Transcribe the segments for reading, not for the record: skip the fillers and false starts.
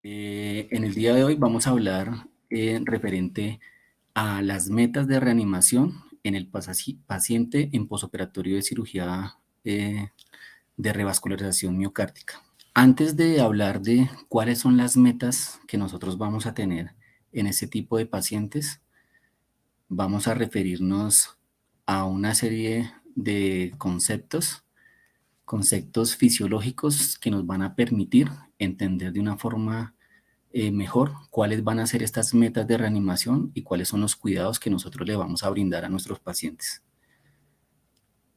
En el día de hoy vamos a hablar referente a las metas de reanimación en el paciente en posoperatorio de cirugía de revascularización miocárdica. Antes de hablar de cuáles son las metas que nosotros vamos a tener en este tipo de pacientes, vamos a referirnos a una serie de conceptos fisiológicos que nos van a permitir entender de una forma mejor cuáles van a ser estas metas de reanimación y cuáles son los cuidados que nosotros le vamos a brindar a nuestros pacientes.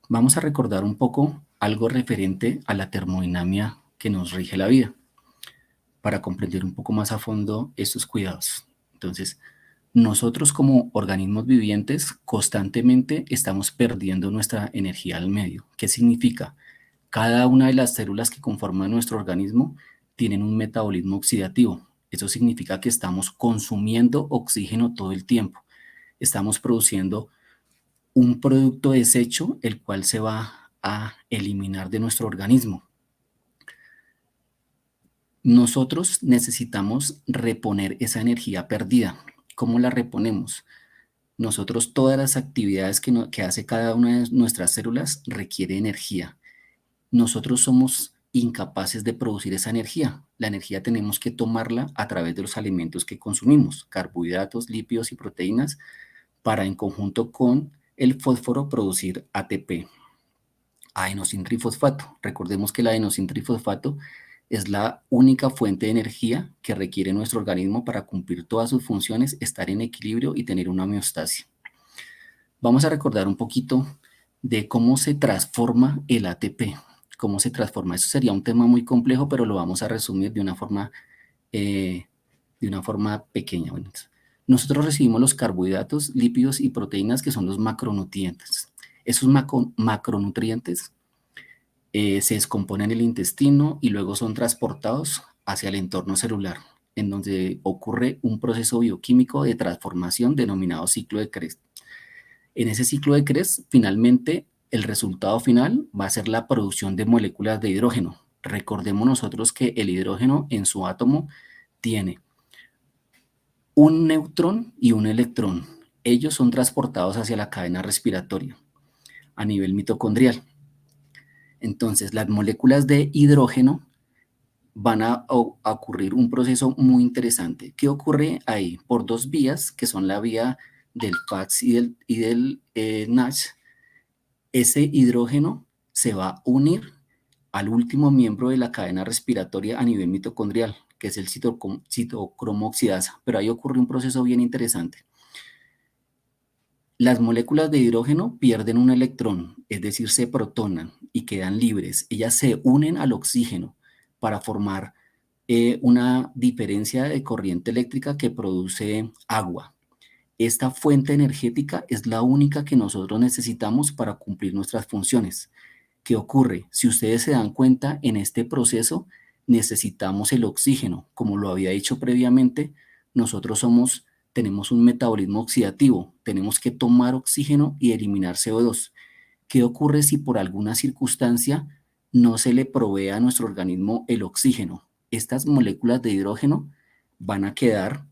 Vamos a recordar un poco algo referente a la termodinámica que nos rige la vida para comprender un poco más a fondo estos cuidados. Entonces, nosotros como organismos vivientes constantemente estamos perdiendo nuestra energía al medio. ¿Qué significa? Cada una de las células que conforman nuestro organismo tienen un metabolismo oxidativo. Eso significa que estamos consumiendo oxígeno todo el tiempo. Estamos produciendo un producto desecho, el cual se va a eliminar de nuestro organismo. Nosotros necesitamos reponer esa energía perdida. ¿Cómo la reponemos? Nosotros todas las actividades que hace cada una de nuestras células requiere energía. Nosotros somos incapaces de producir esa energía. La energía tenemos que tomarla a través de los alimentos que consumimos, carbohidratos, lípidos y proteínas, para en conjunto con el fósforo producir ATP, adenosintrifosfato. Recordemos que el adenosintrifosfato es la única fuente de energía que requiere nuestro organismo para cumplir todas sus funciones, estar en equilibrio y tener una homeostasis. Vamos a recordar un poquito de cómo se transforma el ATP, cómo se transforma. Eso sería un tema muy complejo, pero lo vamos a resumir de una forma pequeña. Bueno, nosotros recibimos los carbohidratos, lípidos y proteínas, que son los macronutrientes. Esos macronutrientes se descomponen en el intestino y luego son transportados hacia el entorno celular, en donde ocurre un proceso bioquímico de transformación denominado ciclo de Krebs. En ese ciclo de Krebs, finalmente, el resultado final va a ser la producción de moléculas de hidrógeno. Recordemos nosotros que el hidrógeno en su átomo tiene un neutrón y un electrón. Ellos son transportados hacia la cadena respiratoria a nivel mitocondrial. Entonces, las moléculas de hidrógeno van a ocurrir un proceso muy interesante. ¿Qué ocurre ahí? Por dos vías, que son la vía del FACS y del NASH, ese hidrógeno se va a unir al último miembro de la cadena respiratoria a nivel mitocondrial, que es el citocromo oxidasa. Pero ahí ocurre un proceso bien interesante. Las moléculas de hidrógeno pierden un electrón, es decir, se protonan y quedan libres. Ellas se unen al oxígeno para formar una diferencia de corriente eléctrica que produce agua. Esta fuente energética es la única que nosotros necesitamos para cumplir nuestras funciones. ¿Qué ocurre? Si ustedes se dan cuenta, en este proceso necesitamos el oxígeno. Como lo había dicho previamente, nosotros tenemos un metabolismo oxidativo. Tenemos que tomar oxígeno y eliminar CO2. ¿Qué ocurre si por alguna circunstancia no se le provee a nuestro organismo el oxígeno? Estas moléculas de hidrógeno van a quedar,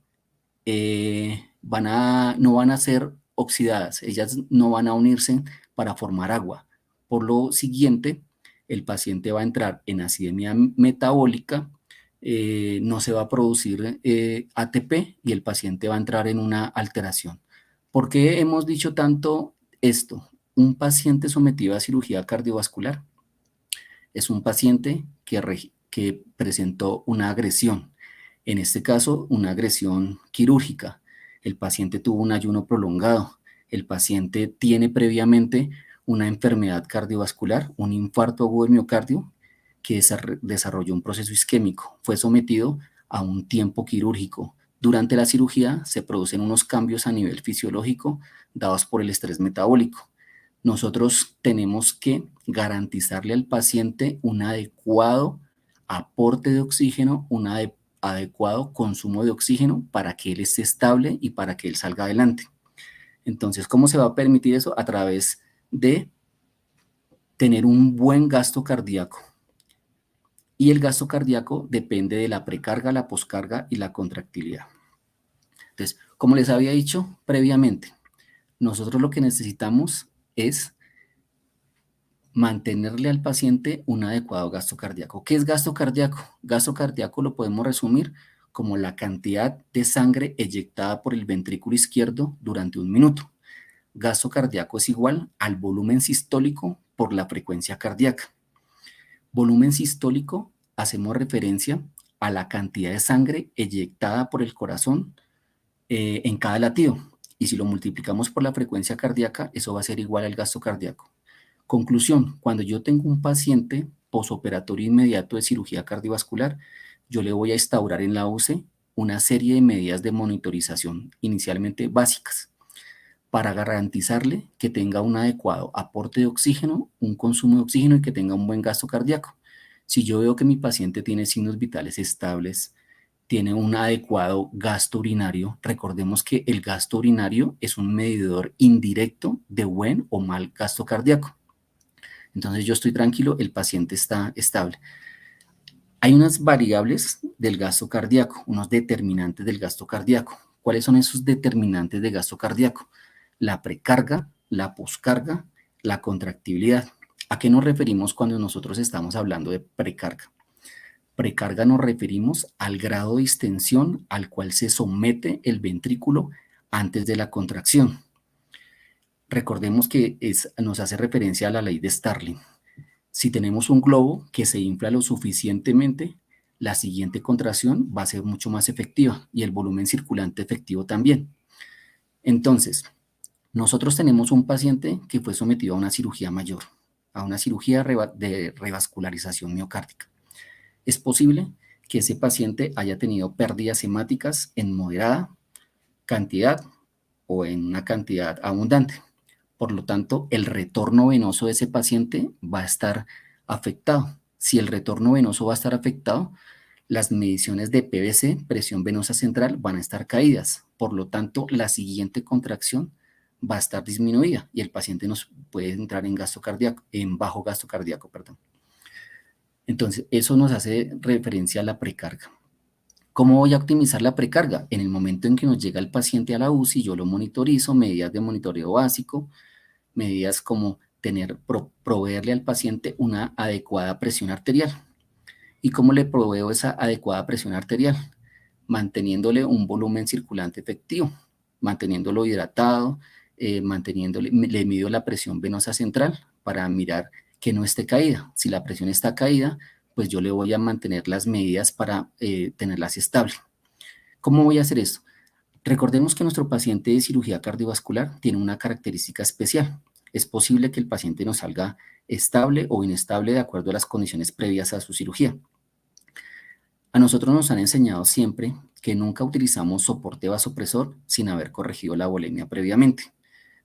no van a ser oxidadas, ellas no van a unirse para formar agua. Por lo siguiente, el paciente va a entrar en acidemia metabólica, no se va a producir ATP y el paciente va a entrar en una alteración. ¿Por qué hemos dicho tanto esto? Un paciente sometido a cirugía cardiovascular es un paciente que presentó una agresión, en este caso una agresión quirúrgica. El paciente tuvo un ayuno prolongado, el paciente tiene previamente una enfermedad cardiovascular, un infarto agudo del miocardio, que desarrolló un proceso isquémico, fue sometido a un tiempo quirúrgico. Durante la cirugía se producen unos cambios a nivel fisiológico dados por el estrés metabólico. Nosotros tenemos que garantizarle al paciente un adecuado aporte de oxígeno, un adecuado consumo de oxígeno para que él esté estable y para que él salga adelante. Entonces, ¿cómo se va a permitir eso? A través de tener un buen gasto cardíaco. Y el gasto cardíaco depende de la precarga, la poscarga y la contractilidad. Entonces, como les había dicho previamente, nosotros lo que necesitamos es mantenerle al paciente un adecuado gasto cardíaco. ¿Qué es gasto cardíaco? Gasto cardíaco lo podemos resumir como la cantidad de sangre eyectada por el ventrículo izquierdo durante un minuto. Gasto cardíaco es igual al volumen sistólico por la frecuencia cardíaca. Volumen sistólico, hacemos referencia a la cantidad de sangre eyectada por el corazón en cada latido. Y si lo multiplicamos por la frecuencia cardíaca, eso va a ser igual al gasto cardíaco. Conclusión, cuando yo tengo un paciente posoperatorio inmediato de cirugía cardiovascular, yo le voy a instaurar en la UCE una serie de medidas de monitorización inicialmente básicas para garantizarle que tenga un adecuado aporte de oxígeno, un consumo de oxígeno y que tenga un buen gasto cardíaco. Si yo veo que mi paciente tiene signos vitales estables, tiene un adecuado gasto urinario, recordemos que el gasto urinario es un medidor indirecto de buen o mal gasto cardíaco. Entonces yo estoy tranquilo, el paciente está estable. Hay unas variables del gasto cardíaco, unos determinantes del gasto cardíaco. ¿Cuáles son esos determinantes de gasto cardíaco? La precarga, la poscarga, la contractibilidad. ¿A qué nos referimos cuando nosotros estamos hablando de precarga? Precarga nos referimos al grado de distensión al cual se somete el ventrículo antes de la contracción. Recordemos que nos hace referencia a la ley de Starling. Si tenemos un globo que se infla lo suficientemente, la siguiente contracción va a ser mucho más efectiva y el volumen circulante efectivo también. Entonces, nosotros tenemos un paciente que fue sometido a una cirugía mayor, a una cirugía de revascularización miocárdica. Es posible que ese paciente haya tenido pérdidas hemáticas en moderada cantidad o en una cantidad abundante. Por lo tanto, el retorno venoso de ese paciente va a estar afectado. Si el retorno venoso va a estar afectado, las mediciones de PVC, presión venosa central, van a estar caídas. Por lo tanto, la siguiente contracción va a estar disminuida y el paciente nos puede entrar en gasto cardíaco, en bajo gasto cardíaco, perdón. Entonces, eso nos hace referencia a la precarga. ¿Cómo voy a optimizar la precarga? En el momento en que nos llega el paciente a la UCI, yo lo monitorizo, medidas de monitoreo básico, medidas como proveerle al paciente una adecuada presión arterial. ¿Y cómo le proveo esa adecuada presión arterial? Manteniéndole un volumen circulante efectivo, manteniéndolo hidratado, le mido la presión venosa central para mirar que no esté caída. Si la presión está caída, pues yo le voy a mantener las medidas para tenerlas estable. ¿Cómo voy a hacer esto? Recordemos que nuestro paciente de cirugía cardiovascular tiene una característica especial. Es posible que el paciente nos salga estable o inestable de acuerdo a las condiciones previas a su cirugía. A nosotros nos han enseñado siempre que nunca utilizamos soporte vasopresor sin haber corregido la volemia previamente.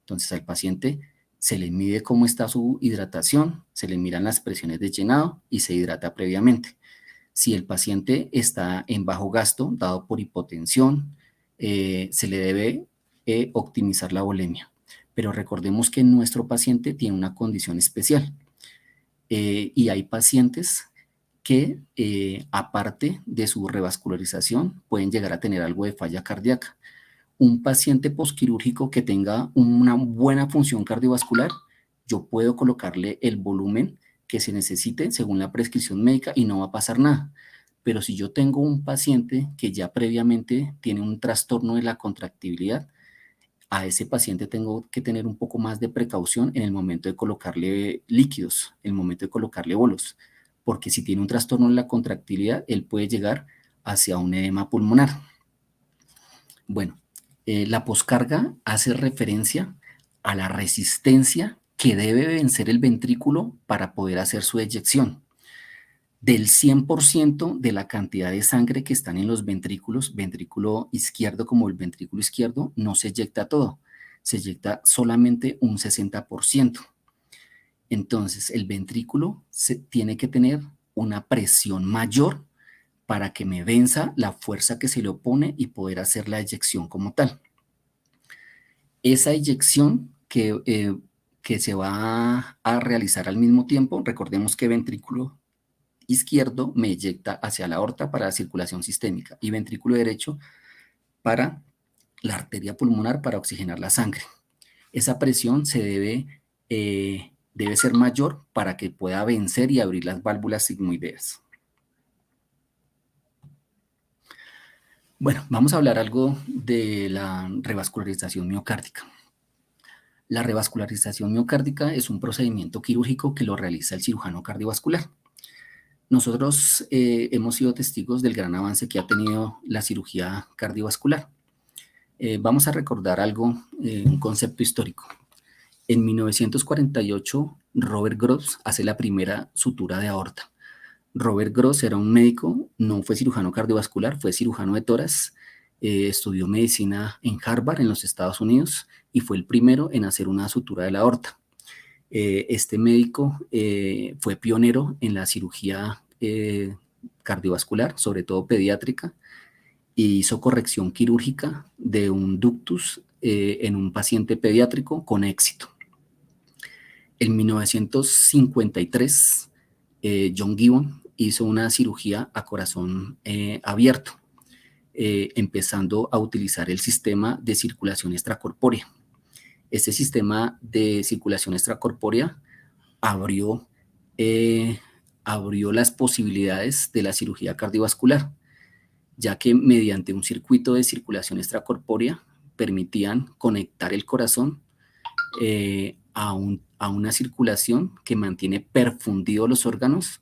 Entonces al paciente se le mide cómo está su hidratación, se le miran las presiones de llenado y se hidrata previamente. Si el paciente está en bajo gasto, dado por hipotensión, se le debe optimizar la volemia. Pero recordemos que nuestro paciente tiene una condición especial y hay pacientes que, aparte de su revascularización, pueden llegar a tener algo de falla cardíaca. Un paciente posquirúrgico que tenga una buena función cardiovascular, yo puedo colocarle el volumen que se necesite según la prescripción médica y no va a pasar nada. Pero si yo tengo un paciente que ya previamente tiene un trastorno de la contractibilidad, a ese paciente tengo que tener un poco más de precaución en el momento de colocarle líquidos, en el momento de colocarle bolos, porque si tiene un trastorno en la contractilidad, él puede llegar hacia un edema pulmonar. Bueno, la poscarga hace referencia a la resistencia que debe vencer el ventrículo para poder hacer su eyección. Del 100% de la cantidad de sangre que están en los ventrículos, ventrículo izquierdo como el ventrículo izquierdo, no se eyecta todo, se eyecta solamente un 60%. Entonces, el ventrículo tiene que tener una presión mayor para que me venza la fuerza que se le opone y poder hacer la eyección como tal. Esa eyección que se va a realizar al mismo tiempo, recordemos que ventrículo izquierdo me eyecta hacia la aorta para la circulación sistémica y ventrículo derecho para la arteria pulmonar para oxigenar la sangre. Esa presión debe ser mayor para que pueda vencer y abrir las válvulas sigmoideas. Bueno, vamos a hablar algo de la revascularización miocárdica. La revascularización miocárdica es un procedimiento quirúrgico que lo realiza el cirujano cardiovascular. Nosotros hemos sido testigos del gran avance que ha tenido la cirugía cardiovascular. Vamos a recordar algo, un concepto histórico. En 1948, Robert Gross hace la primera sutura de aorta. Robert Gross era un médico, no fue cirujano cardiovascular, fue cirujano de tórax, estudió medicina en Harvard, en los Estados Unidos, y fue el primero en hacer una sutura de la aorta. Este médico fue pionero en la cirugía cardiovascular, sobre todo pediátrica, y hizo corrección quirúrgica de un ductus en un paciente pediátrico con éxito. En 1953, John Gibbon hizo una cirugía a corazón abierto, empezando a utilizar el sistema de circulación extracorpórea. Este sistema de circulación extracorpórea abrió las posibilidades de la cirugía cardiovascular, ya que mediante un circuito de circulación extracorpórea permitían conectar el corazón a una circulación que mantiene perfundidos los órganos,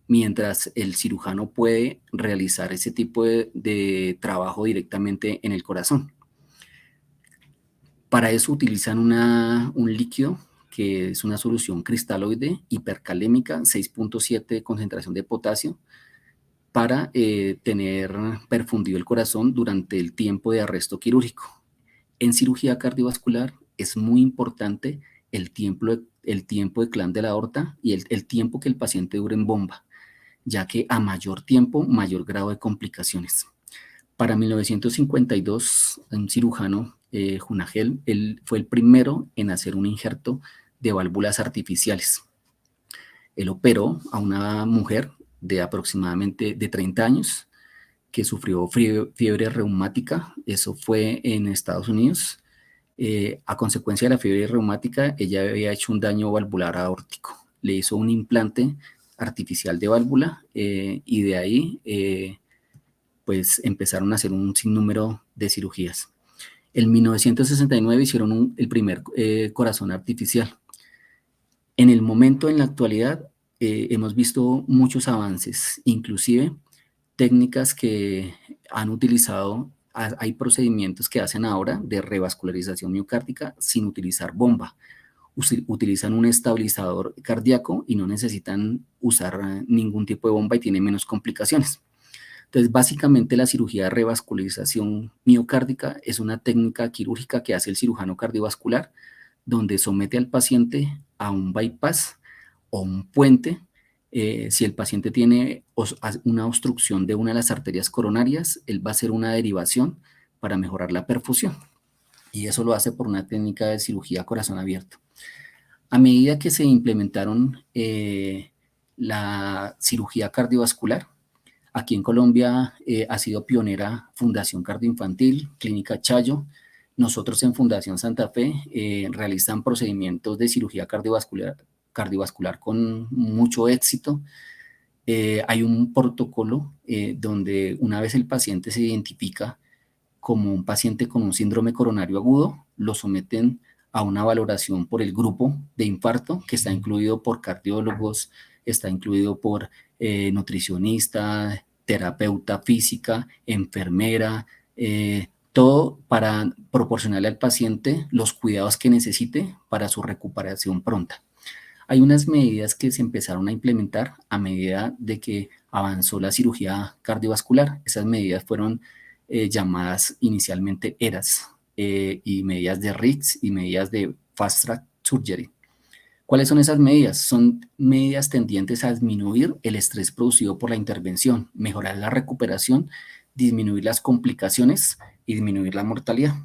mientras el cirujano puede realizar ese tipo de trabajo directamente en el corazón. Para eso utilizan un líquido que es una solución cristaloide hipercalémica, 6.7 concentración de potasio, para tener perfundido el corazón durante el tiempo de arresto quirúrgico. En cirugía cardiovascular es muy importante el tiempo de clan de la aorta y el tiempo que el paciente dure en bomba, ya que a mayor tiempo, mayor grado de complicaciones. Para 1952, un cirujano, Junagel, él fue el primero en hacer un injerto de válvulas artificiales. Él operó a una mujer de aproximadamente de 30 años que sufrió fiebre reumática, eso fue en Estados Unidos. A consecuencia de la fiebre reumática, ella había hecho un daño valvular aórtico. Le hizo un implante artificial de válvula y de ahí pues empezaron a hacer un sinnúmero de cirugías. En 1969 hicieron el primer corazón artificial. En el momento, en la actualidad, hemos visto muchos avances, inclusive técnicas que han utilizado, hay procedimientos que hacen ahora de revascularización miocárdica sin utilizar bomba. Utilizan un estabilizador cardíaco y no necesitan usar ningún tipo de bomba y tienen menos complicaciones. Entonces, básicamente la cirugía de revascularización miocárdica es una técnica quirúrgica que hace el cirujano cardiovascular, donde somete al paciente a un bypass o un puente. Si el paciente tiene una obstrucción de una de las arterias coronarias, él va a hacer una derivación para mejorar la perfusión. Y eso lo hace por una técnica de cirugía a corazón abierto. A medida que se implementaron la cirugía cardiovascular, aquí en Colombia ha sido pionera Fundación Cardioinfantil, Clínica Chayo. Nosotros en Fundación Santa Fe realizan procedimientos de cirugía cardiovascular con mucho éxito. Hay un protocolo donde una vez el paciente se identifica como un paciente con un síndrome coronario agudo, lo someten a una valoración por el grupo de infarto, que está incluido por cardiólogos, está incluido por nutricionista, terapeuta física, enfermera, todo para proporcionarle al paciente los cuidados que necesite para su recuperación pronta. Hay unas medidas que se empezaron a implementar a medida de que avanzó la cirugía cardiovascular. Esas medidas fueron llamadas inicialmente ERAS y medidas de RICS y medidas de Fast Track Surgery. ¿Cuáles son esas medidas? Son medidas tendientes a disminuir el estrés producido por la intervención, mejorar la recuperación, disminuir las complicaciones y disminuir la mortalidad.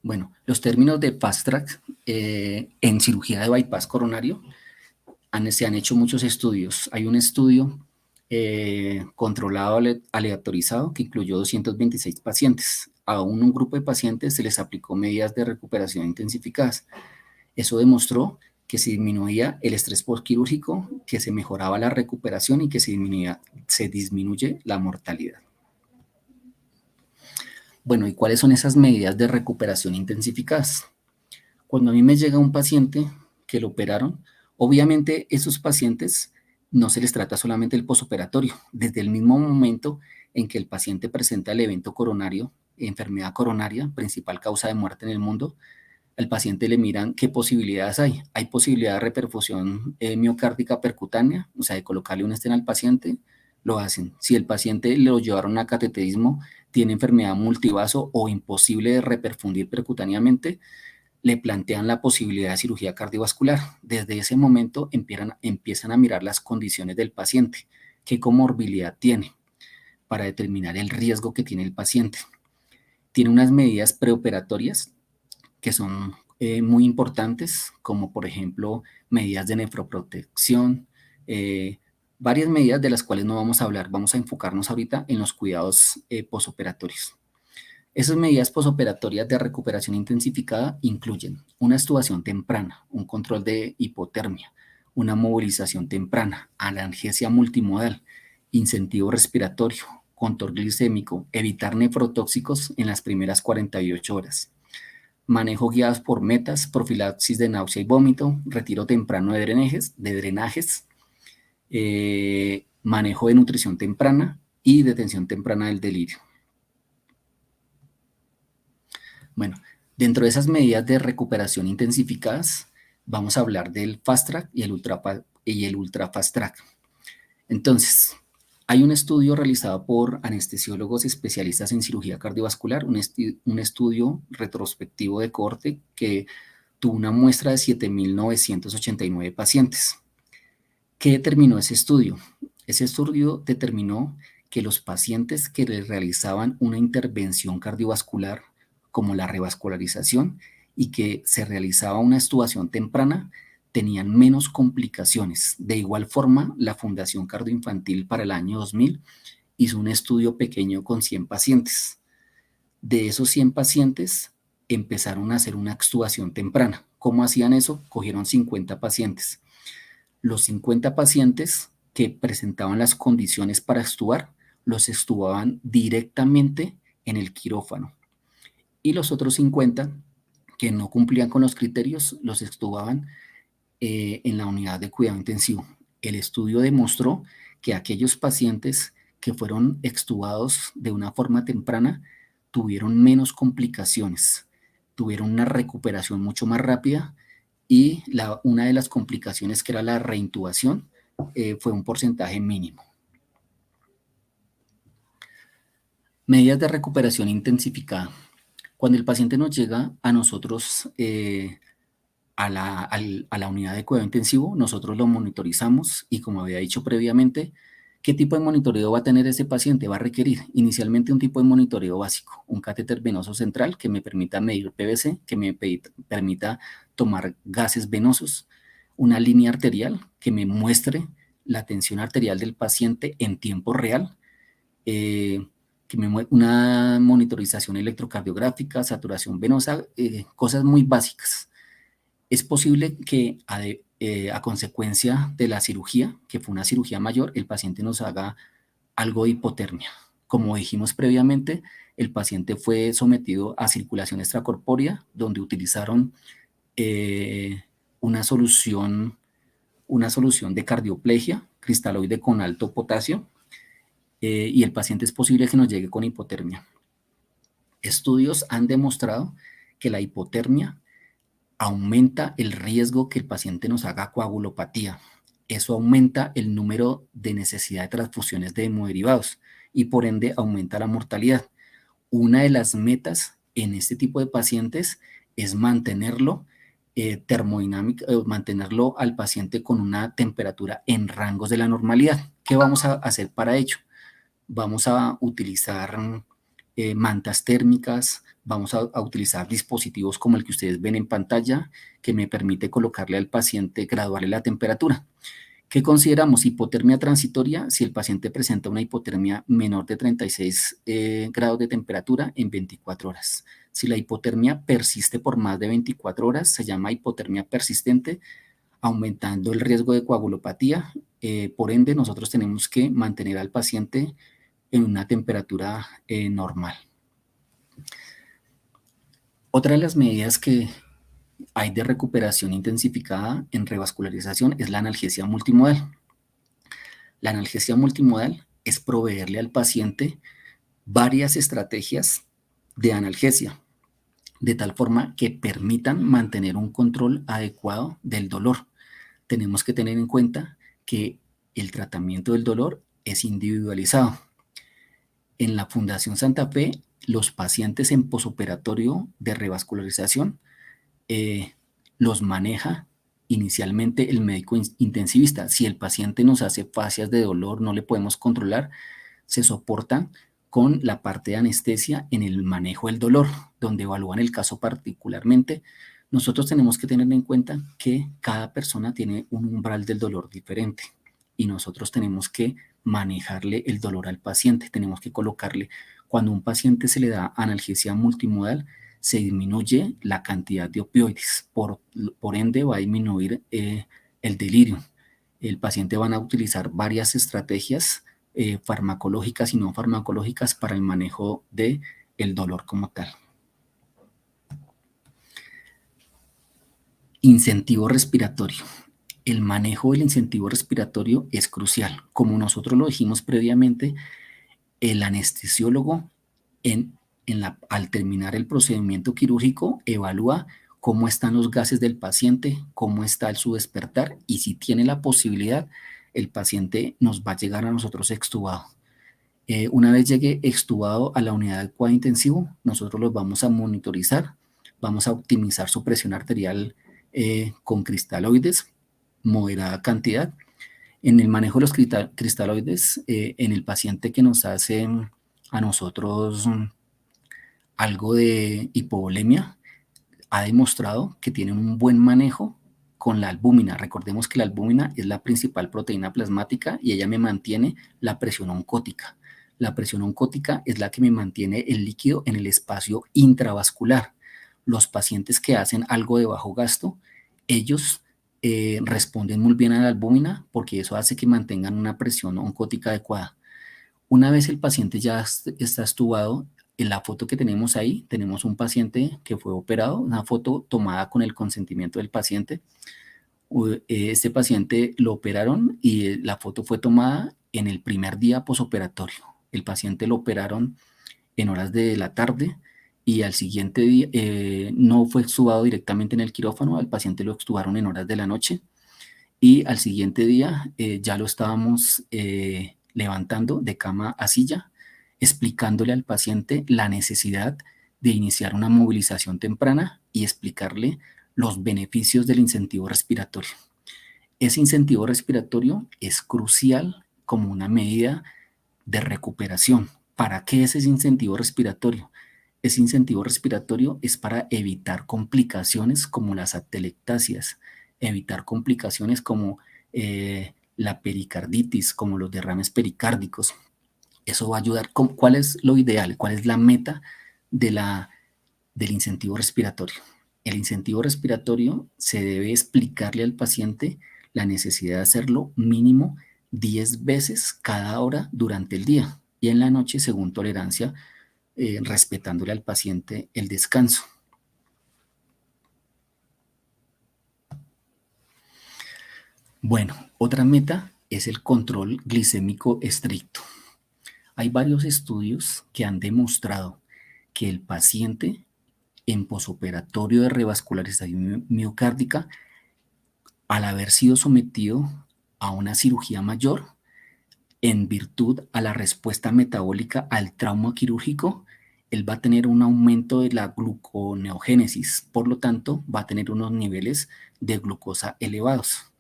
Bueno, los términos de Fast Track en cirugía de bypass coronario se han hecho muchos estudios. Hay un estudio controlado aleatorizado que incluyó 226 pacientes. A un grupo de pacientes se les aplicó medidas de recuperación intensificadas. Eso demostró que se disminuía el estrés postquirúrgico, que se mejoraba la recuperación y que se disminuye la mortalidad. Bueno, ¿y cuáles son esas medidas de recuperación intensificadas? Cuando a mí me llega un paciente que lo operaron, obviamente esos pacientes no se les trata solamente el posoperatorio. Desde el mismo momento en que el paciente presenta el evento coronario, enfermedad coronaria, principal causa de muerte en el mundo, al paciente le miran qué posibilidades hay. Hay posibilidad de reperfusión miocárdica percutánea, o sea, de colocarle un stent al paciente, lo hacen. Si el paciente lo llevaron a cateterismo, tiene enfermedad multivaso o imposible de reperfundir percutáneamente, le plantean la posibilidad de cirugía cardiovascular. Desde ese momento empiezan a mirar las condiciones del paciente, qué comorbilidad tiene, para determinar el riesgo que tiene el paciente. Tiene unas medidas preoperatorias que son muy importantes, como por ejemplo medidas de nefroprotección, varias medidas de las cuales no vamos a hablar. Vamos a enfocarnos ahorita en los cuidados posoperatorios. Esas medidas posoperatorias de recuperación intensificada incluyen una extubación temprana, un control de hipotermia, una movilización temprana, analgesia multimodal, incentivo respiratorio, control glicémico, evitar nefrotóxicos en las primeras 48 horas, manejo guiados por metas, profilaxis de náusea y vómito, retiro temprano de drenajes, manejo de nutrición temprana y detención temprana del delirio. Bueno, dentro de esas medidas de recuperación intensificadas, vamos a hablar del Fast Track y el Ultra Fast Track. Entonces, hay un estudio realizado por anestesiólogos especialistas en cirugía cardiovascular, un estudio retrospectivo de cohorte que tuvo una muestra de 7.989 pacientes. ¿Qué determinó ese estudio? Ese estudio determinó que los pacientes que les realizaban una intervención cardiovascular como la revascularización y que se realizaba una extubación temprana tenían menos complicaciones. De igual forma, la Fundación Cardioinfantil para el año 2000 hizo un estudio pequeño con 100 pacientes. De esos 100 pacientes empezaron a hacer una extubación temprana. ¿Cómo hacían eso? Cogieron 50 pacientes. Los 50 pacientes que presentaban las condiciones para extubar, los extubaban directamente en el quirófano. Y los otros 50 que no cumplían con los criterios, los extubaban en la unidad de cuidado intensivo. El estudio demostró que aquellos pacientes que fueron extubados de una forma temprana tuvieron menos complicaciones, tuvieron una recuperación mucho más rápida y una de las complicaciones, que era la reintubación, fue un porcentaje mínimo. Medidas de recuperación intensificada. Cuando el paciente nos llega a nosotros a la unidad de cuidado intensivo, nosotros lo monitorizamos y, como había dicho previamente, ¿qué tipo de monitoreo va a tener ese paciente? Va a requerir inicialmente un tipo de monitoreo básico, un catéter venoso central que me permita medir PVC, que me permita tomar gases venosos, una línea arterial que me muestre la tensión arterial del paciente en tiempo real, una monitorización electrocardiográfica, saturación venosa, cosas muy básicas. Es posible que a consecuencia de la cirugía, que fue una cirugía mayor, el paciente nos haga algo de hipotermia. Como dijimos previamente, el paciente fue sometido a circulación extracorpórea, donde utilizaron una solución de cardioplegia, cristaloide con alto potasio, y el paciente es posible que nos llegue con hipotermia. Estudios han demostrado que la hipotermia aumenta el riesgo que el paciente nos haga coagulopatía. Eso aumenta el número de necesidad de transfusiones de hemoderivados y por ende aumenta la mortalidad. Una de las metas en este tipo de pacientes es mantenerlo mantenerlo al paciente con una temperatura en rangos de la normalidad. ¿Qué vamos a hacer para ello? Vamos a utilizar mantas térmicas, vamos a utilizar dispositivos como el que ustedes ven en pantalla, que me permite colocarle al paciente, graduarle la temperatura. ¿Qué consideramos? Hipotermia transitoria si el paciente presenta una hipotermia menor de 36 grados de temperatura en 24 horas. Si la hipotermia persiste por más de 24 horas, se llama hipotermia persistente, aumentando el riesgo de coagulopatía. Por ende, nosotros tenemos que mantener al paciente en una temperatura normal. Otra de las medidas que hay de recuperación intensificada en revascularización es la analgesia multimodal. La analgesia multimodal es proveerle al paciente varias estrategias de analgesia, de tal forma que permitan mantener un control adecuado del dolor. Tenemos que tener en cuenta que el tratamiento del dolor es individualizado. En la Fundación Santa Fe, los pacientes en posoperatorio de revascularización los maneja inicialmente el médico intensivista. Si el paciente nos hace fascias de dolor, no le podemos controlar, se soporta con la parte de anestesia en el manejo del dolor, donde evalúan el caso particularmente. Nosotros tenemos que tener en cuenta que cada persona tiene un umbral del dolor diferente y nosotros tenemos que manejarle el dolor al paciente. Tenemos que colocarle, cuando a un paciente se le da analgesia multimodal, se disminuye la cantidad de opioides, por ende va a disminuir el delirio. El paciente van a utilizar varias estrategias farmacológicas y no farmacológicas para el manejo del dolor como tal. Incentivo respiratorio. El manejo del incentivo respiratorio es crucial. Como nosotros lo dijimos previamente, el anestesiólogo al terminar el procedimiento quirúrgico evalúa cómo están los gases del paciente, cómo está su despertar y si tiene la posibilidad, el paciente nos va a llegar a nosotros extubado. Una vez llegue extubado a la unidad de cuidado intensivo, nosotros los vamos a monitorizar, vamos a optimizar su presión arterial con cristaloides, moderada cantidad. En el manejo de los cristaloides, en el paciente que nos hace a nosotros algo de hipovolemia, ha demostrado que tienen un buen manejo con la albúmina. Recordemos que la albúmina es la principal proteína plasmática y ella me mantiene la presión oncótica. La presión oncótica es la que me mantiene el líquido en el espacio intravascular. Los pacientes que hacen algo de bajo gasto, ellos responden muy bien a la albúmina porque eso hace que mantengan una presión oncótica adecuada. Una vez el paciente ya está estubado, en la foto que tenemos ahí, tenemos un paciente que fue operado, una foto tomada con el consentimiento del paciente. Este paciente lo operaron y la foto fue tomada en el primer día posoperatorio. El paciente lo operaron en horas de la tarde y al siguiente día no fue extubado directamente en el quirófano, al paciente lo extubaron en horas de la noche y al siguiente día ya lo estábamos levantando de cama a silla, explicándole al paciente la necesidad de iniciar una movilización temprana y explicarle los beneficios del incentivo respiratorio. Ese incentivo respiratorio es crucial como una medida de recuperación. ¿Para qué es ese incentivo respiratorio? Ese incentivo respiratorio es para evitar complicaciones como las atelectasias, evitar complicaciones como la pericarditis, como los derrames pericárdicos. Eso va a ayudar. ¿Cuál es lo ideal? ¿Cuál es la meta del incentivo respiratorio? El incentivo respiratorio se debe explicarle al paciente la necesidad de hacerlo mínimo 10 veces cada hora durante el día y en la noche según tolerancia, respetándole al paciente el descanso. Bueno, otra meta es el control glicémico estricto. Hay varios estudios que han demostrado que el paciente en posoperatorio de revascularización miocárdica, al haber sido sometido a una cirugía mayor, en virtud a la respuesta metabólica al trauma quirúrgico, él va a tener un aumento de la gluconeogénesis, por lo tanto, va a tener unos niveles de glucosa elevados.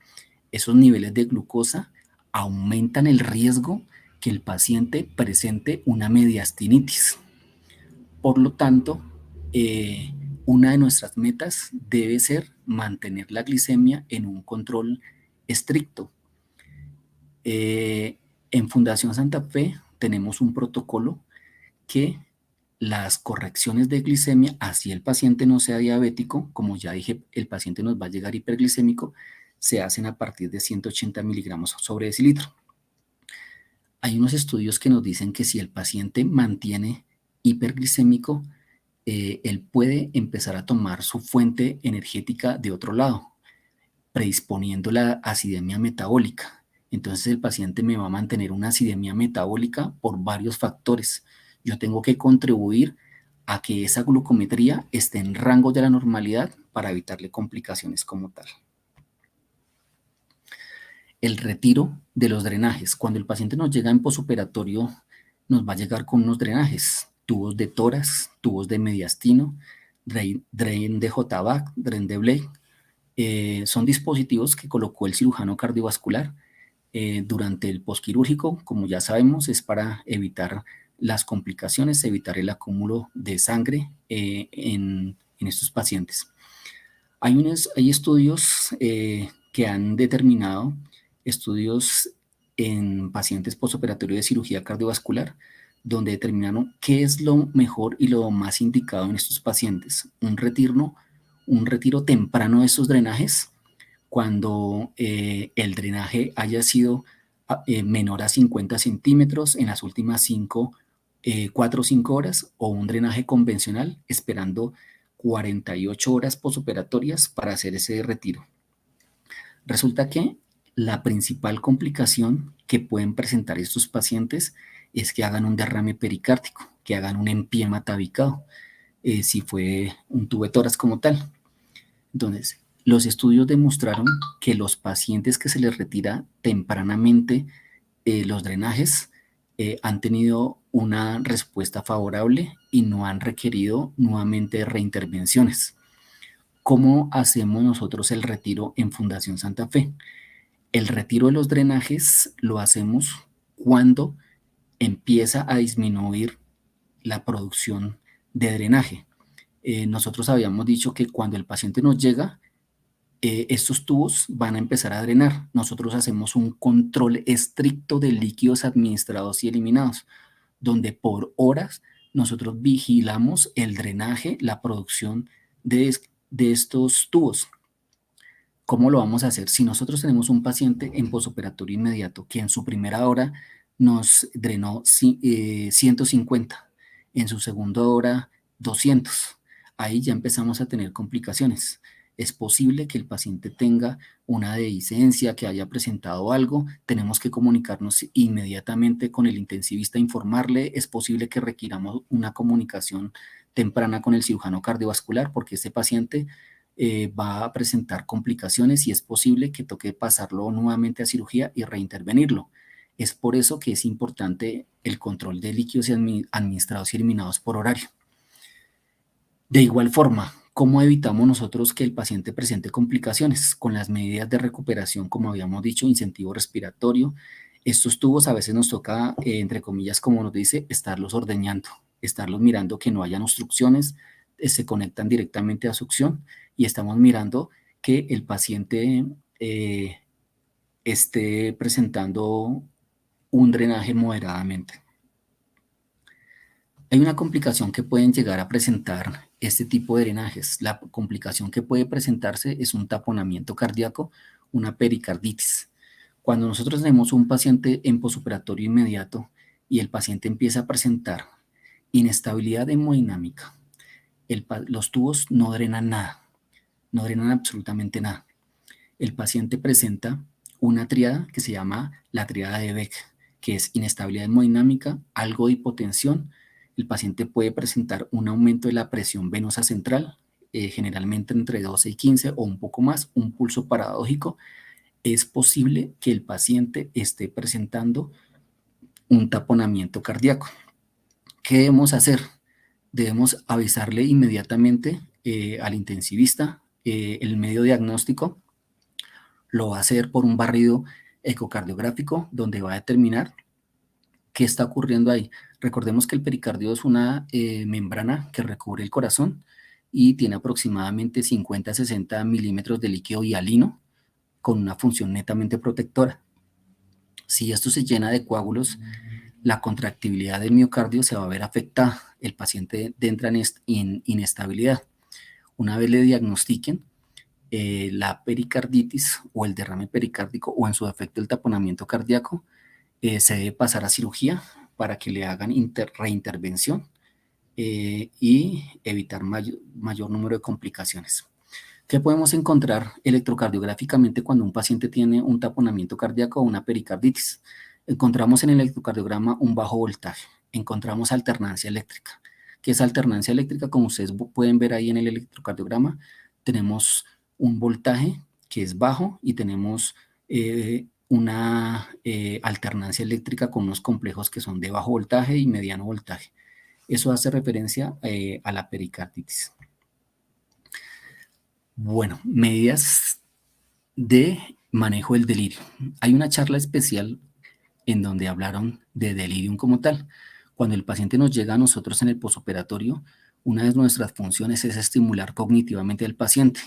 Esos niveles de glucosa aumentan el riesgo que el paciente presente una mediastinitis. Por lo tanto, una de nuestras metas debe ser mantener la glicemia en un control estricto. En Fundación Santa Fe tenemos un protocolo que las correcciones de glicemia, así el paciente no sea diabético, como ya dije, el paciente nos va a llegar hiperglicémico, se hacen a partir de 180 miligramos sobre decilitro. Hay unos estudios que nos dicen que si el paciente mantiene hiperglicémico, él puede empezar a tomar su fuente energética de otro lado, predisponiendo la acidemia metabólica. Entonces el paciente me va a mantener una acidemia metabólica por varios factores. Yo tengo que contribuir a que esa glucometría esté en rango de la normalidad para evitarle complicaciones como tal. El retiro de los drenajes. Cuando el paciente nos llega en posoperatorio, nos va a llegar con unos drenajes, tubos de tórax, tubos de mediastino, drain de JVAC, drain de Blake. Son dispositivos que colocó el cirujano cardiovascular durante el posquirúrgico. Como ya sabemos, es para evitar las complicaciones, evitar el acúmulo de sangre en estos pacientes. Hay estudios que han determinado, estudios en pacientes postoperatorios de cirugía cardiovascular, donde determinaron qué es lo mejor y lo más indicado en estos pacientes. Un retiro temprano de estos drenajes, cuando el drenaje haya sido menor a 50 centímetros en las últimas 4 o 5 horas, o un drenaje convencional esperando 48 horas posoperatorias para hacer ese retiro. Resulta que la principal complicación que pueden presentar estos pacientes es que hagan un derrame pericárdico, que hagan un empiema tabicado, si fue un tubo de tórax como tal. Entonces, los estudios demostraron que los pacientes que se les retira tempranamente los drenajes han tenido una respuesta favorable y no han requerido nuevamente reintervenciones. ¿Cómo hacemos nosotros el retiro en Fundación Santa Fe? El retiro de los drenajes lo hacemos cuando empieza a disminuir la producción de drenaje. Nosotros habíamos dicho que cuando el paciente nos llega, estos tubos van a empezar a drenar. Nosotros hacemos un control estricto de líquidos administrados y eliminados, donde por horas nosotros vigilamos el drenaje, la producción de estos tubos. ¿Cómo lo vamos a hacer? Si nosotros tenemos un paciente en posoperatorio inmediato que en su primera hora nos drenó 150, en su segunda hora 200, ahí ya empezamos a tener complicaciones. Es posible que el paciente tenga una dehiscencia, que haya presentado algo, tenemos que comunicarnos inmediatamente con el intensivista, informarle, es posible que requiramos una comunicación temprana con el cirujano cardiovascular porque este paciente va a presentar complicaciones y es posible que toque pasarlo nuevamente a cirugía y reintervenirlo. Es por eso que es importante el control de líquidos administrados y eliminados por horario. De igual forma, ¿cómo evitamos nosotros que el paciente presente complicaciones? Con las medidas de recuperación, como habíamos dicho, incentivo respiratorio. Estos tubos a veces nos toca, entre comillas, como nos dice, estarlos ordeñando, estarlos mirando que no hayan obstrucciones, se conectan directamente a succión y estamos mirando que el paciente esté presentando un drenaje moderadamente. Hay una complicación que pueden llegar a presentar este tipo de drenajes. La complicación que puede presentarse es un taponamiento cardíaco, una pericarditis. Cuando nosotros tenemos un paciente en posoperatorio inmediato y el paciente empieza a presentar inestabilidad hemodinámica, los tubos no drenan nada, no drenan absolutamente nada. El paciente presenta una triada que se llama la triada de Beck, que es inestabilidad hemodinámica, algo de hipotensión. El paciente puede presentar un aumento de la presión venosa central, generalmente entre 12 y 15 o un poco más, un pulso paradójico. Es posible que el paciente esté presentando un taponamiento cardíaco. ¿Qué debemos hacer? Debemos avisarle inmediatamente al intensivista. El medio diagnóstico lo va a hacer por un barrido ecocardiográfico donde va a determinar qué está ocurriendo ahí. Recordemos que el pericardio es una membrana que recubre el corazón y tiene aproximadamente 50 a 60 milímetros de líquido hialino con una función netamente protectora. Si esto se llena de coágulos, la contractibilidad del miocardio se va a ver afectada. El paciente entra en inestabilidad. Una vez le diagnostiquen la pericarditis o el derrame pericárdico o en su defecto el taponamiento cardíaco, se debe pasar a cirugía para que le hagan reintervención y evitar mayor número de complicaciones. ¿Qué podemos encontrar electrocardiográficamente cuando un paciente tiene un taponamiento cardíaco o una pericarditis? Encontramos en el electrocardiograma un bajo voltaje, encontramos alternancia eléctrica. ¿Qué es alternancia eléctrica? Como ustedes pueden ver ahí en el electrocardiograma, tenemos un voltaje que es bajo y tenemos una alternancia eléctrica con unos complejos que son de bajo voltaje y mediano voltaje. Eso hace referencia a la pericarditis. Bueno, medidas de manejo del delirio. Hay una charla especial en donde hablaron de delirium como tal. Cuando el paciente nos llega a nosotros en el posoperatorio, una de nuestras funciones es estimular cognitivamente al paciente.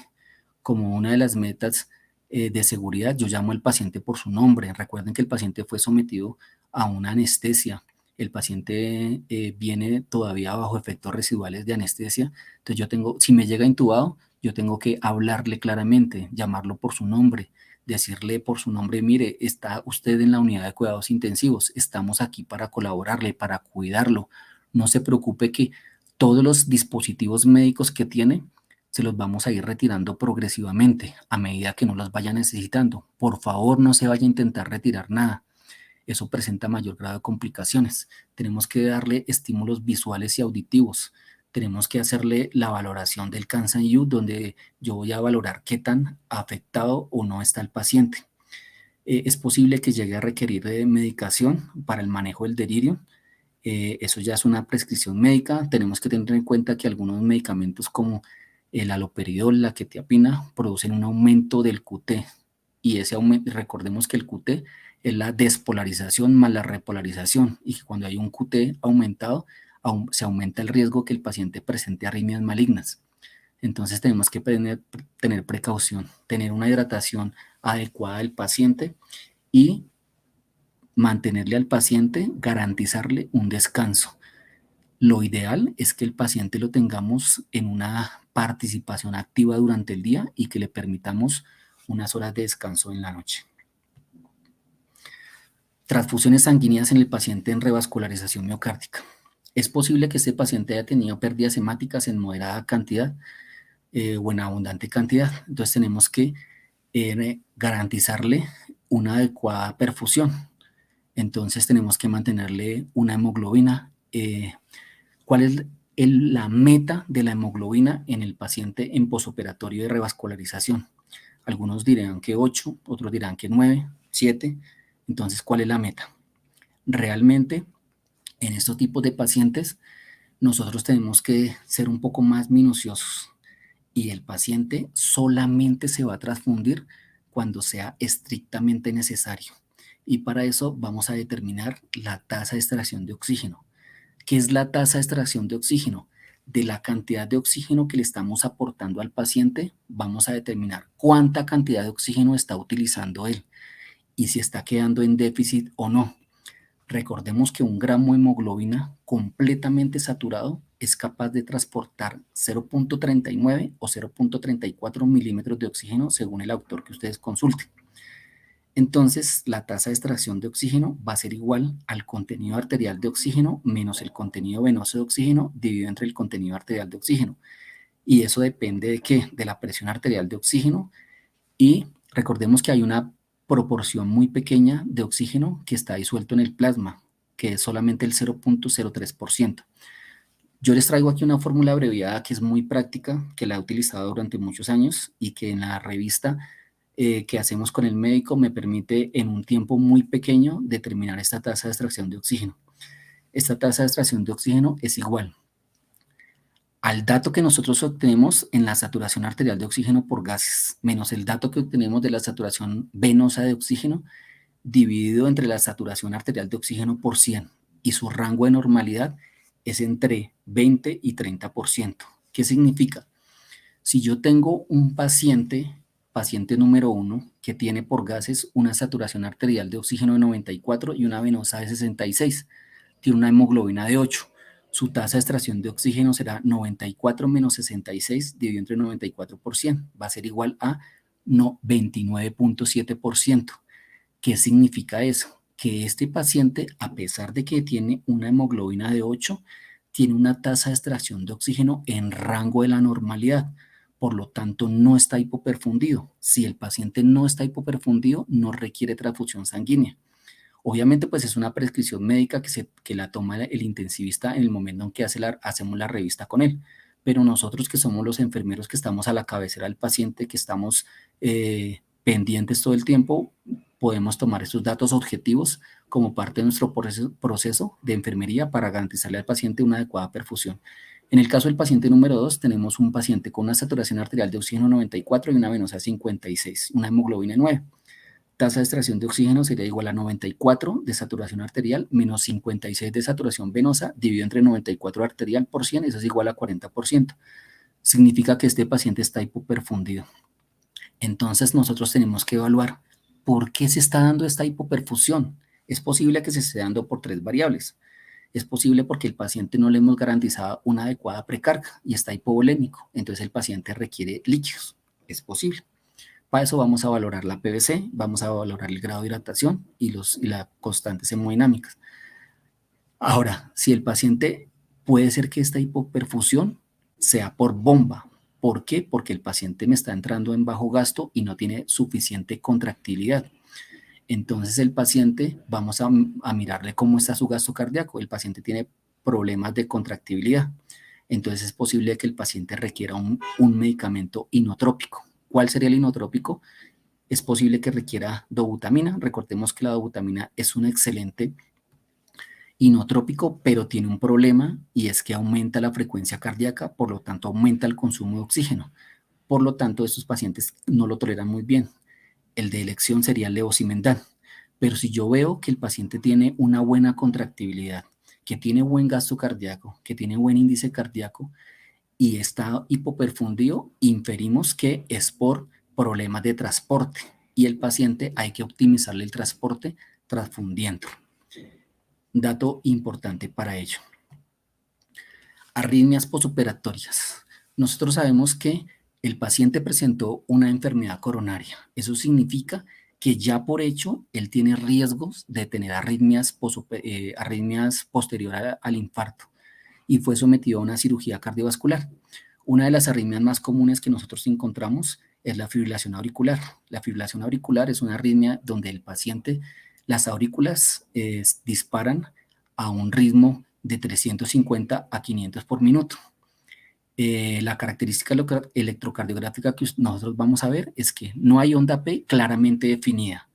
Como una de las metas de seguridad, yo llamo al paciente por su nombre. Recuerden que el paciente fue sometido a una anestesia. El paciente viene todavía bajo efectos residuales de anestesia. Entonces yo tengo, si me llega intubado, yo tengo que hablarle claramente, llamarlo por su nombre, decirle por su nombre, mire, está usted en la unidad de cuidados intensivos, estamos aquí para colaborarle, para cuidarlo. No se preocupe que todos los dispositivos médicos que tiene se los vamos a ir retirando progresivamente a medida que no los vaya necesitando. Por favor, no se vaya a intentar retirar nada. Eso presenta mayor grado de complicaciones. Tenemos que darle estímulos visuales y auditivos. Tenemos que hacerle la valoración del CanSAN-U, donde yo voy a valorar qué tan afectado o no está el paciente. Es posible que llegue a requerir de medicación para el manejo del delirio. Eso ya es una prescripción médica. Tenemos que tener en cuenta que algunos medicamentos como el haloperidol, la quetiapina, producen un aumento del QT. Y ese aumento, recordemos que el QT es la despolarización más la repolarización. Y que cuando hay un QT aumentado, se aumenta el riesgo que el paciente presente arritmias malignas. Entonces tenemos que tener precaución, tener una hidratación adecuada del paciente y mantenerle al paciente, garantizarle un descanso. Lo ideal es que el paciente lo tengamos en una participación activa durante el día y que le permitamos unas horas de descanso en la noche. Transfusiones sanguíneas en el paciente en revascularización miocárdica. Es posible que este paciente haya tenido pérdidas hemáticas en moderada cantidad o en abundante cantidad. Entonces tenemos que garantizarle una adecuada perfusión. Entonces tenemos que mantenerle una hemoglobina. ¿Cuál es la meta de la hemoglobina en el paciente en posoperatorio de revascularización? Algunos dirán que 8, otros dirán que 9, 7. Entonces, ¿cuál es la meta? Realmente, en estos tipos de pacientes, nosotros tenemos que ser un poco más minuciosos y el paciente solamente se va a transfundir cuando sea estrictamente necesario. Y para eso vamos a determinar la tasa de extracción de oxígeno. ¿Qué es la tasa de extracción de oxígeno? De la cantidad de oxígeno que le estamos aportando al paciente, vamos a determinar cuánta cantidad de oxígeno está utilizando él y si está quedando en déficit o no. Recordemos que un gramo de hemoglobina completamente saturado es capaz de transportar 0.39 o 0.34 milímetros de oxígeno según el autor que ustedes consulten. Entonces, la tasa de extracción de oxígeno va a ser igual al contenido arterial de oxígeno menos el contenido venoso de oxígeno dividido entre el contenido arterial de oxígeno. Y eso depende de qué? De la presión arterial de oxígeno. Y recordemos que hay una proporción muy pequeña de oxígeno que está disuelto en el plasma, que es solamente el 0.03%. Yo les traigo aquí una fórmula abreviada que es muy práctica, que la he utilizado durante muchos años y que en la revista que hacemos con el médico me permite en un tiempo muy pequeño determinar esta tasa de extracción de oxígeno. Esta tasa de extracción de oxígeno es igual al dato que nosotros obtenemos en la saturación arterial de oxígeno por gases, menos el dato que obtenemos de la saturación venosa de oxígeno, dividido entre la saturación arterial de oxígeno por 100. y su rango de normalidad es entre 20 y 30%. ¿Qué significa? Si yo tengo un paciente número 1, que tiene por gases una saturación arterial de oxígeno de 94 y una venosa de 66, tiene una hemoglobina de 8, su tasa de extracción de oxígeno será 94 menos 66 dividido entre 94%, va a ser igual a 29.7%. ¿Qué significa eso? Que este paciente, a pesar de que tiene una hemoglobina de 8, tiene una tasa de extracción de oxígeno en rango de la normalidad. Por lo tanto, no está hipoperfundido. Si el paciente no está hipoperfundido, no requiere transfusión sanguínea. Obviamente, pues es una prescripción médica que la toma el intensivista en el momento en que hacemos la revista con él. Pero nosotros, que somos los enfermeros que estamos a la cabecera del paciente, que estamos pendientes todo el tiempo, podemos tomar estos datos objetivos como parte de nuestro proceso de enfermería para garantizarle al paciente una adecuada perfusión. En el caso del paciente número 2, tenemos un paciente con una saturación arterial de oxígeno 94 y una venosa 56, una hemoglobina 9. Tasa de extracción de oxígeno sería igual a 94 de saturación arterial menos 56 de saturación venosa dividido entre 94 arterial por 100, eso es igual a 40%. Significa que este paciente está hipoperfundido. Entonces nosotros tenemos que evaluar por qué se está dando esta hipoperfusión. Es posible que se esté dando por 3 variables. Es posible porque el paciente no le hemos garantizado una adecuada precarga y está hipovolémico, entonces el paciente requiere líquidos. Es posible. Para eso vamos a valorar la PVC, vamos a valorar el grado de hidratación y las constantes hemodinámicas. Ahora, si el paciente, puede ser que esta hipoperfusión sea por bomba. ¿Por qué? Porque el paciente me está entrando en bajo gasto y no tiene suficiente contractilidad. Entonces el paciente, vamos a mirarle cómo está su gasto cardíaco. El paciente tiene problemas de contractibilidad. Entonces es posible que el paciente requiera un medicamento inotrópico. ¿Cuál sería el inotrópico? Es posible que requiera dobutamina. Recordemos que la dobutamina es un excelente inotrópico, pero tiene un problema y es que aumenta la frecuencia cardíaca, por lo tanto aumenta el consumo de oxígeno. Por lo tanto, estos pacientes no lo toleran muy bien. El de elección sería el levosimendan. Pero si yo veo que el paciente tiene una buena contractibilidad, que tiene buen gasto cardíaco, que tiene buen índice cardíaco y está hipoperfundido, inferimos que es por problemas de transporte y el paciente hay que optimizarle el transporte transfundiendo. Dato importante para ello. Arritmias posoperatorias. Nosotros sabemos que el paciente presentó una enfermedad coronaria. Eso significa que ya por hecho él tiene riesgos de tener arritmias posterior al infarto y fue sometido a una cirugía cardiovascular. Una de las arritmias más comunes que nosotros encontramos es la fibrilación auricular. La fibrilación auricular es una arritmia donde el paciente, las aurículas disparan a un ritmo de 350 a 500 por minuto. La característica electrocardiográfica que nosotros vamos a ver es que no hay onda P claramente definida.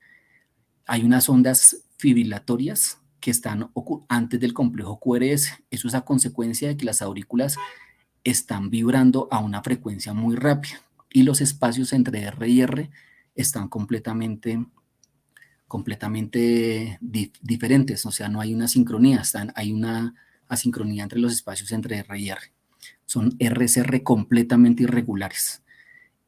Hay unas ondas fibrilatorias que están antes del complejo QRS. Eso es a consecuencia de que las aurículas están vibrando a una frecuencia muy rápida y los espacios entre R y R están completamente diferentes, o sea, no hay una sincronía, hay una asincronía entre los espacios entre R y R. Son RSR completamente irregulares.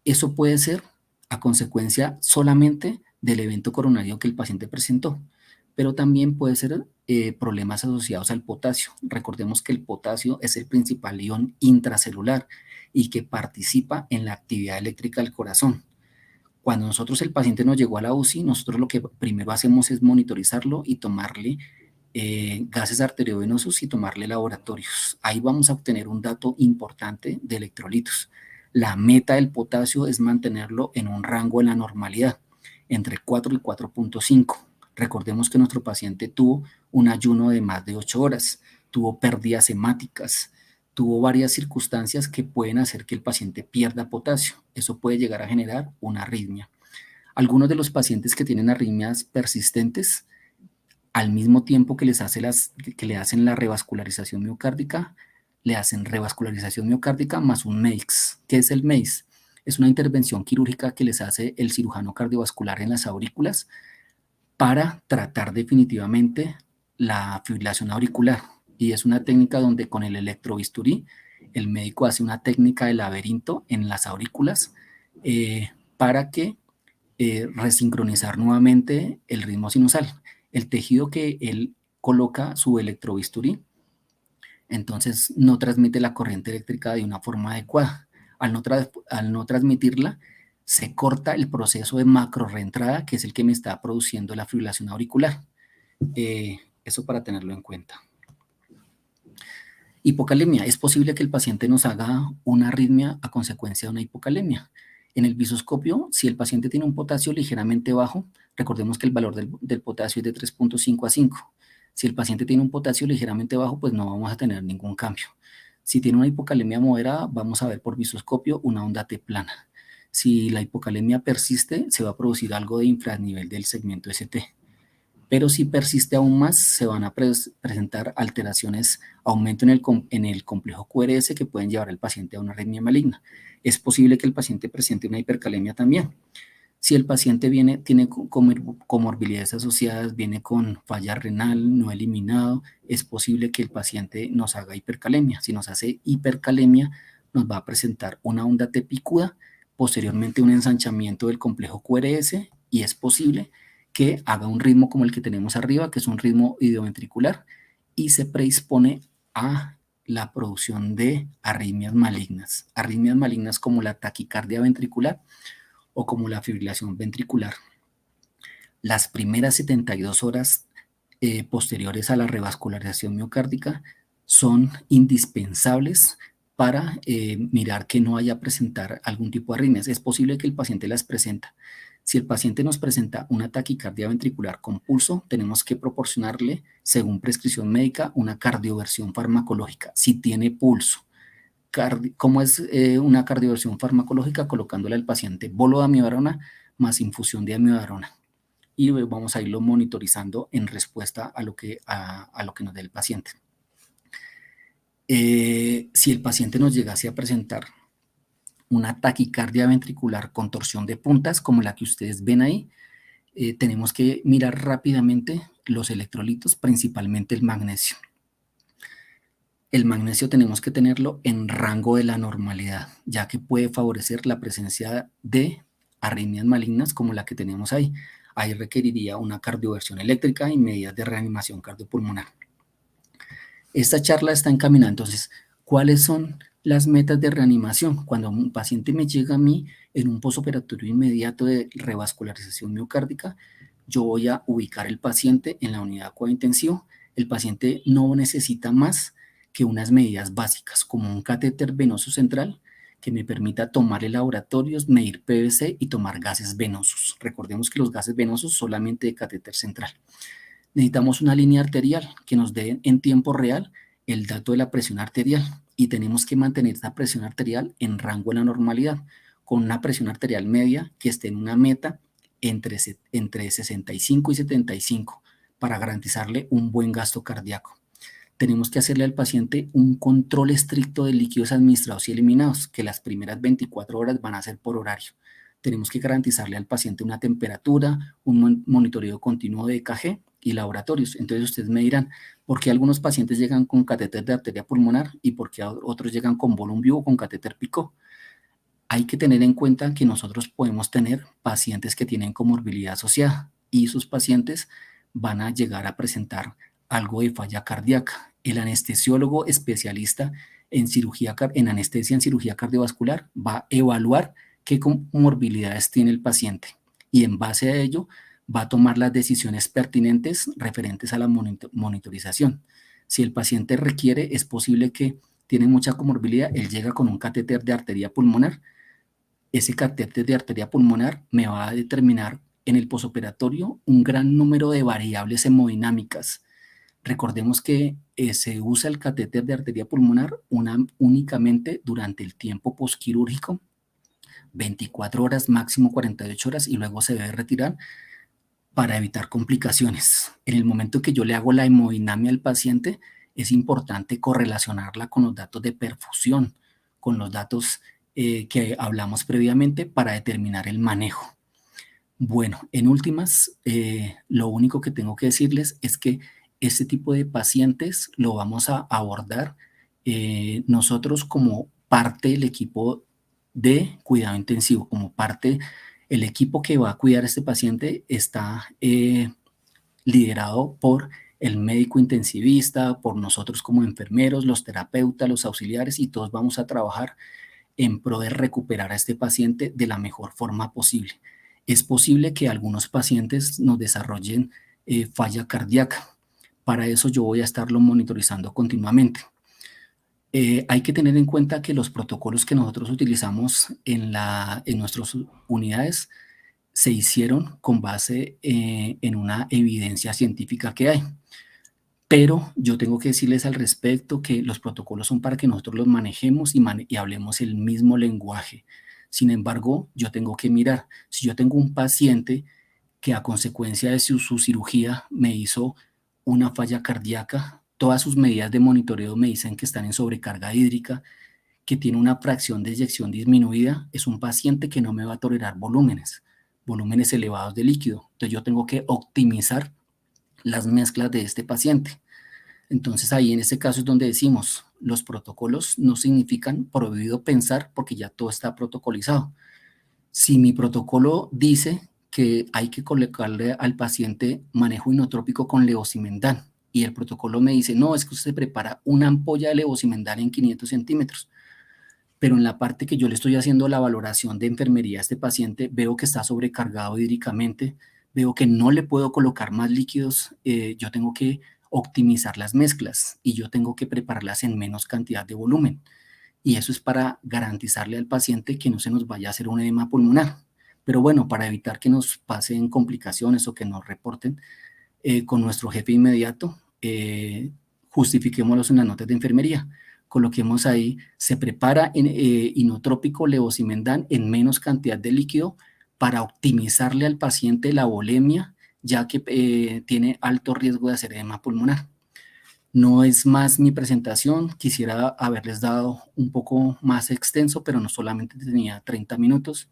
Eso puede ser a consecuencia solamente del evento coronario que el paciente presentó, pero también puede ser problemas asociados al potasio. Recordemos que el potasio es el principal ion intracelular y que participa en la actividad eléctrica del corazón. Cuando el paciente nos llegó a la UCI, nosotros lo que primero hacemos es monitorizarlo y tomarle gases arteriovenosos y tomarle laboratorios. Ahí vamos a obtener un dato importante de electrolitos. La meta del potasio es mantenerlo en un rango de la normalidad, entre 4 y 4.5. Recordemos que nuestro paciente tuvo un ayuno de más de 8 horas, tuvo pérdidas hemáticas, tuvo varias circunstancias que pueden hacer que el paciente pierda potasio. Eso puede llegar a generar una arritmia. Algunos de los pacientes que tienen arritmias persistentes, al mismo tiempo que que le hacen la revascularización miocárdica, le hacen revascularización miocárdica más un MACE. ¿Qué es el MACE? Es una intervención quirúrgica que les hace el cirujano cardiovascular en las aurículas para tratar definitivamente la fibrilación auricular, y es una técnica donde con el electrobisturí el médico hace una técnica de laberinto en las aurículas para que resincronizar nuevamente el ritmo sinusal. El tejido que él coloca su electrobisturí, entonces no transmite la corriente eléctrica de una forma adecuada. Al no transmitirla, se corta el proceso de macro reentrada, que es el que me está produciendo la fibrilación auricular. Eso para tenerlo en cuenta. Hipocalemia. Es posible que el paciente nos haga una arritmia a consecuencia de una hipocalemia. En el visoscopio, si el paciente tiene un potasio ligeramente bajo, recordemos que el valor del potasio es de 3.5 a 5. Si el paciente tiene un potasio ligeramente bajo, pues no vamos a tener ningún cambio. Si tiene una hipocalemia moderada, vamos a ver por visoscopio una onda T plana. Si la hipocalemia persiste, se va a producir algo de infranivel del segmento ST. Pero si persiste aún más, se van a presentar alteraciones, aumento en el complejo QRS que pueden llevar al paciente a una arritmia maligna. Es posible que el paciente presente una hipercalemia también. Si el paciente tiene comorbilidades asociadas, viene con falla renal no eliminado, es posible que el paciente nos haga hipercalemia. Si nos hace hipercalemia, nos va a presentar una onda T picuda, posteriormente un ensanchamiento del complejo QRS, y es posible que haga un ritmo como el que tenemos arriba, que es un ritmo idioventricular, y se predispone a la producción de arritmias malignas como la taquicardia ventricular o como la fibrilación ventricular. Las primeras 72 horas posteriores a la revascularización miocárdica son indispensables para mirar que no haya presentar algún tipo de arritmias. Es posible que el paciente las presenta. Si el paciente nos presenta una taquicardia ventricular con pulso, tenemos que proporcionarle, según prescripción médica, una cardioversión farmacológica, si tiene pulso. ¿Cómo es una cardioversión farmacológica? Colocándole al paciente bolo de amiodarona más infusión de amiodarona. Y vamos a irlo monitorizando en respuesta a lo que nos dé el paciente. Si el paciente nos llegase a presentar una taquicardia ventricular con torsión de puntas, como la que ustedes ven ahí, tenemos que mirar rápidamente los electrolitos, principalmente el magnesio. El magnesio tenemos que tenerlo en rango de la normalidad, ya que puede favorecer la presencia de arritmias malignas como la que tenemos ahí. Ahí requeriría una cardioversión eléctrica y medidas de reanimación cardiopulmonar. Esta charla está encaminada, entonces, ¿cuáles son las metas de reanimación? Cuando un paciente me llega a mí en un posoperatorio inmediato de revascularización miocárdica, yo voy a ubicar el paciente en la unidad de cuidado intensivo. El paciente no necesita más que unas medidas básicas, como un catéter venoso central que me permita tomar el laboratorio, medir PVC y tomar gases venosos. Recordemos que los gases venosos solamente de catéter central. Necesitamos una línea arterial que nos dé en tiempo real el dato de la presión arterial, y tenemos que mantener esa presión arterial en rango de la normalidad, con una presión arterial media que esté en una meta entre 65 y 75 para garantizarle un buen gasto cardíaco. Tenemos que hacerle al paciente un control estricto de líquidos administrados y eliminados, que las primeras 24 horas van a ser por horario. Tenemos que garantizarle al paciente una temperatura, un monitoreo continuo de EKG y laboratorios. Entonces ustedes me dirán, ¿por qué algunos pacientes llegan con catéter de arteria pulmonar y por qué otros llegan con volumen vivo o con catéter Picot? Hay que tener en cuenta que nosotros podemos tener pacientes que tienen comorbilidad asociada, y sus pacientes van a llegar a presentar algo de falla cardíaca. El anestesiólogo especialista en anestesia en cirugía cardiovascular va a evaluar qué comorbilidades tiene el paciente, y en base a ello va a tomar las decisiones pertinentes referentes a la monitorización. Si el paciente requiere, es posible que tiene mucha comorbilidad, él llega con un catéter de arteria pulmonar. Ese catéter de arteria pulmonar me va a determinar en el posoperatorio un gran número de variables hemodinámicas. Recordemos que se usa el catéter de arteria pulmonar únicamente durante el tiempo posquirúrgico, 24 horas, máximo 48 horas, y luego se debe retirar para evitar complicaciones. En el momento que yo le hago la hemodinamia al paciente, es importante correlacionarla con los datos de perfusión, con los datos que hablamos previamente para determinar el manejo. Bueno, en últimas, lo único que tengo que decirles es que este tipo de pacientes lo vamos a abordar nosotros como parte del equipo de cuidado intensivo, como parte, el equipo que va a cuidar a este paciente está liderado por el médico intensivista, por nosotros como enfermeros, los terapeutas, los auxiliares, y todos vamos a trabajar en pro de recuperar a este paciente de la mejor forma posible. Es posible que algunos pacientes nos desarrollen falla cardíaca. Para eso yo voy a estarlo monitorizando continuamente. Hay que tener en cuenta que los protocolos que nosotros utilizamos en nuestras unidades se hicieron con base en una evidencia científica que hay. Pero yo tengo que decirles al respecto que los protocolos son para que nosotros los manejemos y hablemos el mismo lenguaje. Sin embargo, yo tengo que mirar, si yo tengo un paciente que a consecuencia de su cirugía me hizo una falla cardíaca, todas sus medidas de monitoreo me dicen que están en sobrecarga hídrica, que tiene una fracción de eyección disminuida, es un paciente que no me va a tolerar volúmenes elevados de líquido. Entonces yo tengo que optimizar las mezclas de este paciente. Entonces ahí en este caso es donde decimos, los protocolos no significan prohibido pensar porque ya todo está protocolizado. Si mi protocolo dice que hay que colocarle al paciente manejo inotrópico con levosimendan y el protocolo me dice, no, es que usted se prepara una ampolla de levosimendan en 500 centímetros, pero en la parte que yo le estoy haciendo la valoración de enfermería a este paciente, veo que está sobrecargado hídricamente, veo que no le puedo colocar más líquidos, yo tengo que optimizar las mezclas y yo tengo que prepararlas en menos cantidad de volumen. Y eso es para garantizarle al paciente que no se nos vaya a hacer un edema pulmonar. Pero bueno, para evitar que nos pasen complicaciones o que nos reporten con nuestro jefe inmediato, justifiquémoslos en las notas de enfermería. Coloquemos ahí, se prepara inotrópico levosimendan en menos cantidad de líquido para optimizarle al paciente la volemia, ya que tiene alto riesgo de hacer edema pulmonar. No es más mi presentación, quisiera haberles dado un poco más extenso, pero no solamente tenía 30 minutos.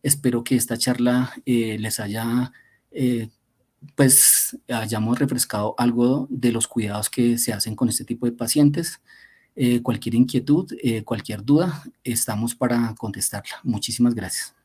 Espero que esta charla les haya, pues hayamos refrescado algo de los cuidados que se hacen con este tipo de pacientes. Cualquier inquietud, cualquier duda, estamos para contestarla. Muchísimas gracias.